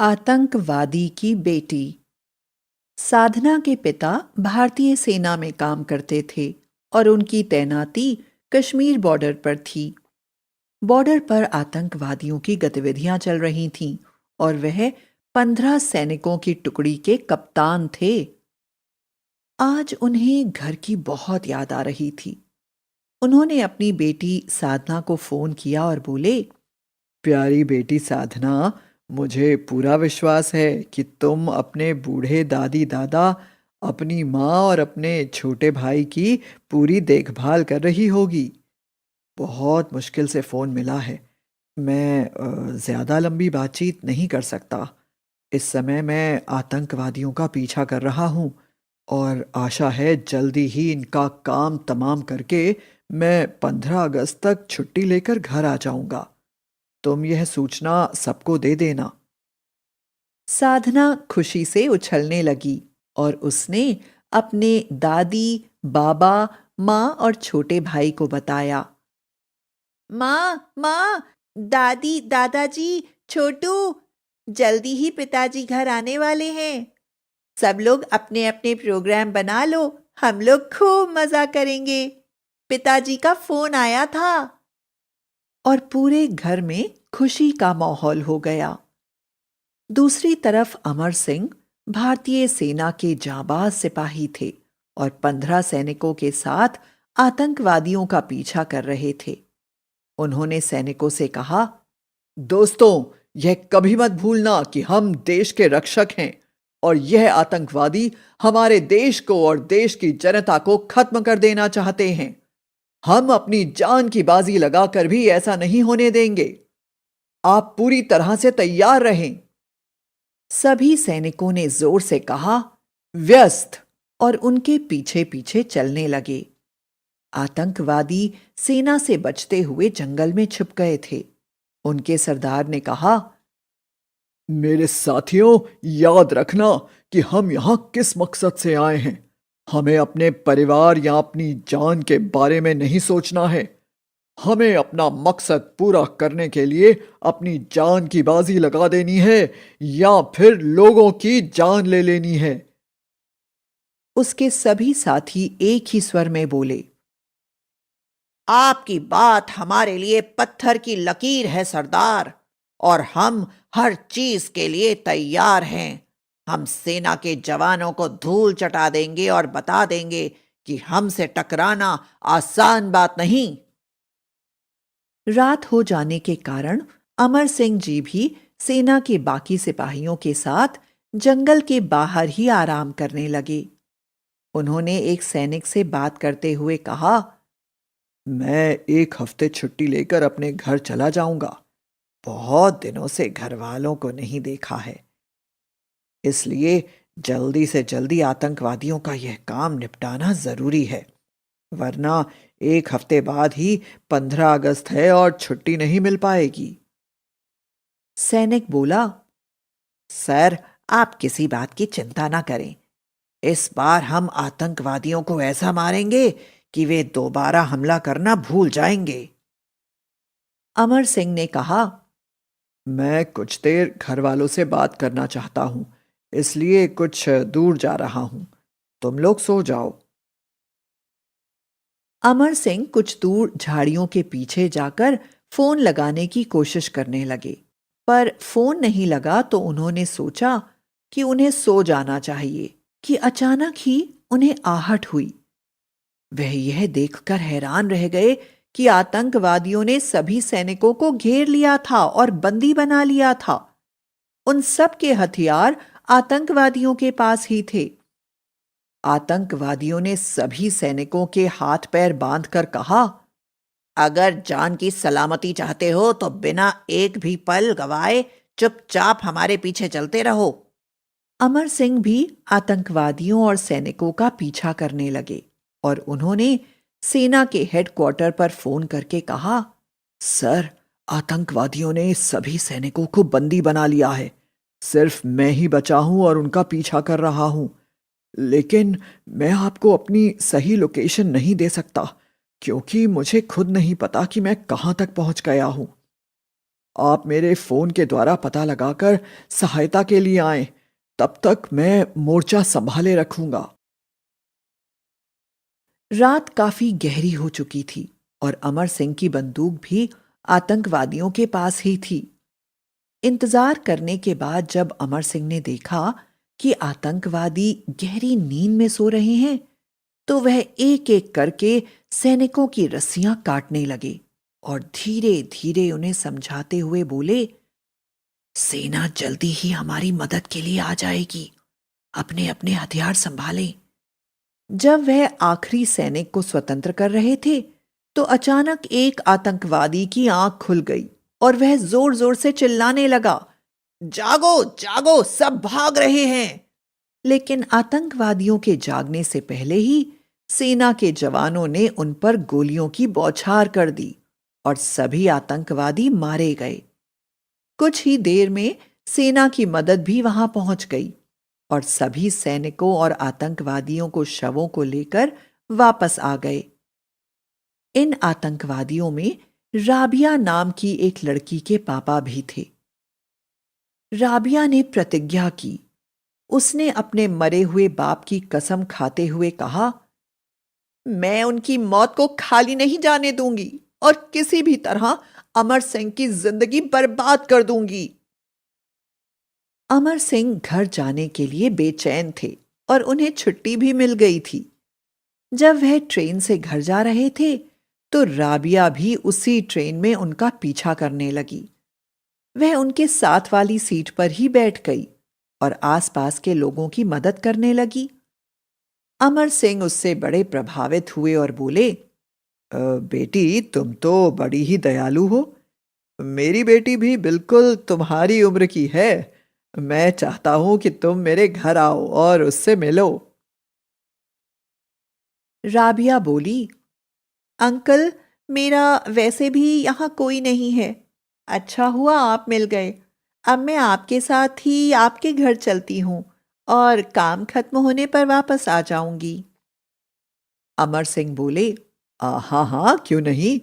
आतंकवादी की बेटी। साधना के पिता भारतीय सेना में काम करते थे और उनकी तैनाती कश्मीर बॉर्डर पर थी। बॉर्डर पर आतंकवादियों की गतिविधियां चल रही थीं और वह 15 सैनिकों की टुकड़ी के कप्तान थे। आज उन्हें घर की बहुत याद आ रही थी। उन्होंने अपनी बेटी साधना को फोन किया और बोले, प्यारी बेटी साधना, मुझे पूरा विश्वास है कि तुम अपने बूढ़े दादी दादा, अपनी माँ और अपने छोटे भाई की पूरी देखभाल कर रही होगी। बहुत मुश्किल से फ़ोन मिला है। मैं ज़्यादा लंबी बातचीत नहीं कर सकता। इस समय मैं आतंकवादियों का पीछा कर रहा हूँ और आशा है जल्दी ही इनका काम तमाम करके मैं 15 अगस्त तक छुट्टी लेकर घर आ जाऊंगा। तुम यह सूचना सबको दे देना। साधना खुशी से उछलने लगी और उसने अपने दादी, बाबा, माँ और छोटे भाई को बताया। माँ, माँ, दादी, दादाजी, छोटू, जल्दी ही पिताजी घर आने वाले हैं। सब लोग अपने अपने प्रोग्राम बना लो, हम लोग खूब मजा करेंगे। पिताजी का फोन आया था। और पूरे घर में खुशी का माहौल हो गया। दूसरी तरफ अमर सिंह भारतीय सेना के जाबाज सिपाही थे और 15 सैनिकों के साथ आतंकवादियों का पीछा कर रहे थे। उन्होंने सैनिकों से कहा, दोस्तों, यह कभी मत भूलना कि हम देश के रक्षक हैं और यह आतंकवादी हमारे देश को और देश की जनता को खत्म कर देना चाहते हैं। हम अपनी जान की बाजी लगाकर भी ऐसा नहीं होने देंगे। आप पूरी तरह से तैयार रहें। सभी सैनिकों ने जोर से कहा, व्यस्त, और उनके पीछे पीछे चलने लगे। आतंकवादी सेना से बचते हुए जंगल में छिप गए थे। उनके सरदार ने कहा, मेरे साथियों, याद रखना कि हम यहां किस मकसद से आए हैं। हमें अपने परिवार या अपनी जान के बारे में नहीं सोचना है। हमें अपना मकसद पूरा करने के लिए अपनी जान की बाजी लगा देनी है या फिर लोगों की जान ले लेनी है। उसके सभी साथी एक ही स्वर में बोले, आपकी बात हमारे लिए पत्थर की लकीर है सरदार, और हम हर चीज के लिए तैयार हैं। हम सेना के जवानों को धूल चटा देंगे और बता देंगे कि हमसे टकराना आसान बात नहीं। रात हो जाने के कारण अमर सिंह जी भी सेना के बाकी सिपाहियों के साथ जंगल के बाहर ही आराम करने लगे। उन्होंने एक सैनिक से बात करते हुए कहा, मैं एक हफ्ते छुट्टी लेकर अपने घर चला जाऊंगा। बहुत दिनों से घर वालों को नहीं देखा है, इसलिए जल्दी से जल्दी आतंकवादियों का यह काम निपटाना जरूरी है, वरना एक हफ्ते बाद ही 15 अगस्त है और छुट्टी नहीं मिल पाएगी। सैनिक बोला, सर, आप किसी बात की चिंता ना करें। इस बार हम आतंकवादियों को ऐसा मारेंगे कि वे दोबारा हमला करना भूल जाएंगे। अमर सिंह ने कहा, मैं कुछ देर घर वालों से बात करना चाहता हूं, इसलिए कुछ दूर जा रहा हूं। तुम लोग सो जाओ। अमर सिंह कुछ दूर झाड़ियों के पीछे जाकर फोन लगाने की कोशिश करने लगे, पर फोन नहीं लगा तो उन्होंने सोचा कि उन्हें सो जाना चाहिए कि अचानक ही उन्हें आहट हुई। वह यह देखकर हैरान रह गए कि आतंकवादियों ने सभी सैनिकों को घेर लिया था और बंदी बना लिया था। उन सब के हथियार आतंकवादियों के पास ही थे। आतंकवादियों ने सभी सैनिकों के हाथ पैर बांधकर कहा, अगर जान की सलामती चाहते हो तो बिना एक भी पल गवाए चुपचाप हमारे पीछे चलते रहो। अमर सिंह भी आतंकवादियों और सैनिकों का पीछा करने लगे और उन्होंने सेना के हेडक्वार्टर पर फोन करके कहा, सर, आतंकवादियों ने सभी सैनिकों को बंदी बना लिया है। सिर्फ मैं ही बचा हूं और उनका पीछा कर रहा हूं। लेकिन मैं आपको अपनी सही लोकेशन नहीं दे सकता, क्योंकि मुझे खुद नहीं पता कि मैं कहां तक पहुंच गया हूं। आप मेरे फोन के द्वारा पता लगाकर सहायता के लिए आएं। तब तक मैं मोर्चा संभाले रखूंगा। रात काफी गहरी हो चुकी थी और अमर सिंह की बंदूक भी आतंकवादियों के पास ही थी। इंतजार करने के बाद जब अमर सिंह ने देखा कि आतंकवादी गहरी नींद में सो रहे हैं, तो वह एक एक करके सैनिकों की रस्सियां काटने लगे और धीरे धीरे उन्हें समझाते हुए बोले, सेना जल्दी ही हमारी मदद के लिए आ जाएगी, अपने अपने हथियार संभालें। जब वह आखिरी सैनिक को स्वतंत्र कर रहे थे, तो अचानक एक आतंकवादी की आंख खुल गई और वह जोर जोर से चिल्लाने लगा, जागो जागो, सब भाग रहे हैं। लेकिन आतंकवादियों के जागने से पहले ही सेना के जवानों ने उन पर गोलियों की बौछार कर दी और सभी आतंकवादी मारे गए। कुछ ही देर में सेना की मदद भी वहां पहुंच गई और सभी सैनिकों और आतंकवादियों को शवों को लेकर वापस आ गए। इन आतंकवादियों में राबिया नाम की एक लड़की के पापा भी थे। राबिया ने प्रतिज्ञा की। उसने अपने मरे हुए बाप की कसम खाते हुए कहा, मैं उनकी मौत को खाली नहीं जाने दूंगी और किसी भी तरह अमर सिंह की जिंदगी बर्बाद कर दूंगी। अमर सिंह घर जाने के लिए बेचैन थे और उन्हें छुट्टी भी मिल गई थी। जब वह ट्रेन से घर जा रहे थे, तो राबिया भी उसी ट्रेन में उनका पीछा करने लगी। वह उनके साथ वाली सीट पर ही बैठ गई और आसपास के लोगों की मदद करने लगी। अमर सिंह उससे बड़े प्रभावित हुए और बोले, बेटी, तुम तो बड़ी ही दयालु हो। मेरी बेटी भी बिल्कुल तुम्हारी उम्र की है। मैं चाहता हूं कि तुम मेरे घर आओ और उससे मिलो। राबिया बोली, अंकल, मेरा वैसे भी यहाँ कोई नहीं है। अच्छा हुआ आप मिल गए। अब मैं आपके साथ ही आपके घर चलती हूँ और काम खत्म होने पर वापस आ जाऊंगी। अमर सिंह बोले, हाँ हाँ, क्यों नहीं,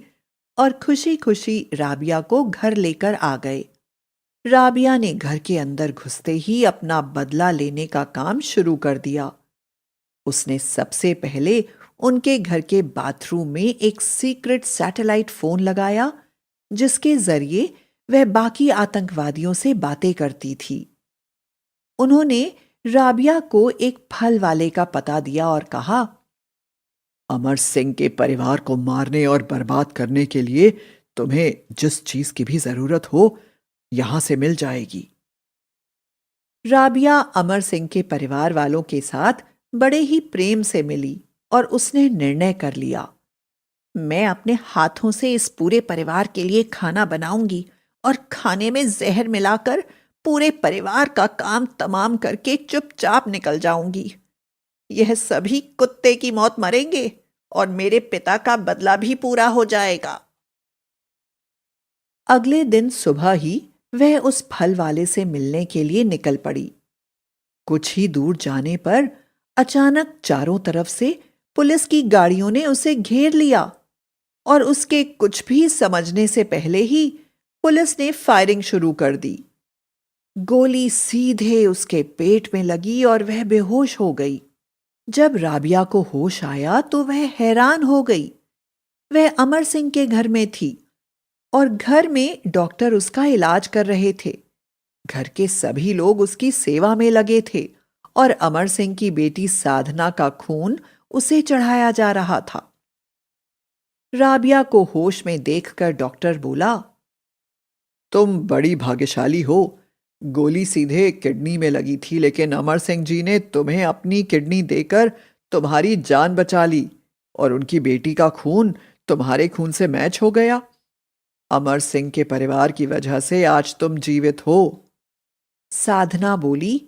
और खुशी खुशी राबिया को घर लेकर आ गए। राबिया ने घर के अंदर घुसते ही अपना बदला लेने का काम शुरू कर दिया। उसने सबसे पहले उनके घर के बाथरूम में एक सीक्रेट सैटेलाइट फोन लगाया, जिसके जरिए वह बाकी आतंकवादियों से बातें करती थी। उन्होंने राबिया को एक फल वाले का पता दिया और कहा, अमर सिंह के परिवार को मारने और बर्बाद करने के लिए तुम्हें जिस चीज की भी जरूरत हो, यहां से मिल जाएगी। राबिया अमर सिंह के परिवार वालों के साथ बड़े ही प्रेम से मिली और उसने निर्णय कर लिया, मैं अपने हाथों से इस पूरे परिवार के लिए खाना बनाऊंगी और खाने में जहर मिलाकर पूरे परिवार का काम तमाम करके चुपचाप निकल जाऊंगी। यह सभी कुत्ते की मौत मरेंगे और मेरे पिता का बदला भी पूरा हो जाएगा। अगले दिन सुबह ही वह उस फल वाले से मिलने के लिए निकल पड़ी। कुछ ही दूर जाने पर अचानक चारों तरफ से पुलिस की गाड़ियों ने उसे घेर लिया और उसके कुछ भी समझने से पहले ही पुलिस ने फायरिंग शुरू कर दी। गोली सीधे उसके पेट में लगी और वह बेहोश हो गई। जब राबिया को होश आया तो वह हैरान हो गई। वह अमर सिंह के घर में थी और घर में डॉक्टर उसका इलाज कर रहे थे। घर के सभी लोग उसकी सेवा में लगे थे और अमर सिंह की बेटी साधना का खून उसे चढ़ाया जा रहा था। राबिया को होश में देखकर डॉक्टर बोला, तुम बड़ी भाग्यशाली हो। गोली सीधे किडनी में लगी थी, लेकिन अमर सिंह जी ने तुम्हें अपनी किडनी देकर तुम्हारी जान बचा ली और उनकी बेटी का खून तुम्हारे खून से मैच हो गया। अमर सिंह के परिवार की वजह से आज तुम जीवित हो। साधना बोली,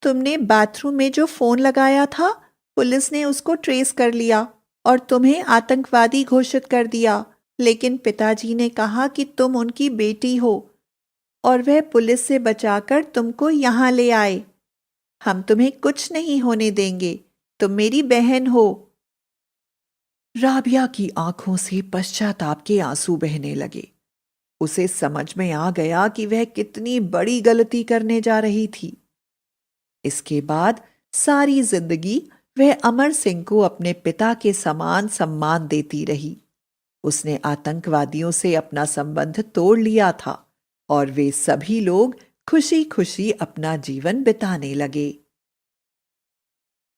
तुमने बाथरूम में जो फोन लगाया था, पुलिस ने उसको ट्रेस कर लिया और तुम्हें आतंकवादी घोषित कर दिया, लेकिन पिताजी ने कहा कि तुम उनकी बेटी हो और वह पुलिस से बचाकर तुमको यहाँ ले आए। हम तुम्हें कुछ नहीं होने देंगे, तुम मेरी बहन हो। राबिया की आंखों से पश्चाताप के आंसू बहने लगे। उसे समझ में आ गया कि वह कितनी बड़ी गलती करने जा रही थी। इसके बाद सारी जिंदगी वह अमर सिंह को अपने पिता के समान सम्मान देती रही। उसने आतंकवादियों से अपना संबंध तोड़ लिया था और वे सभी लोग खुशी खुशी अपना जीवन बिताने लगे।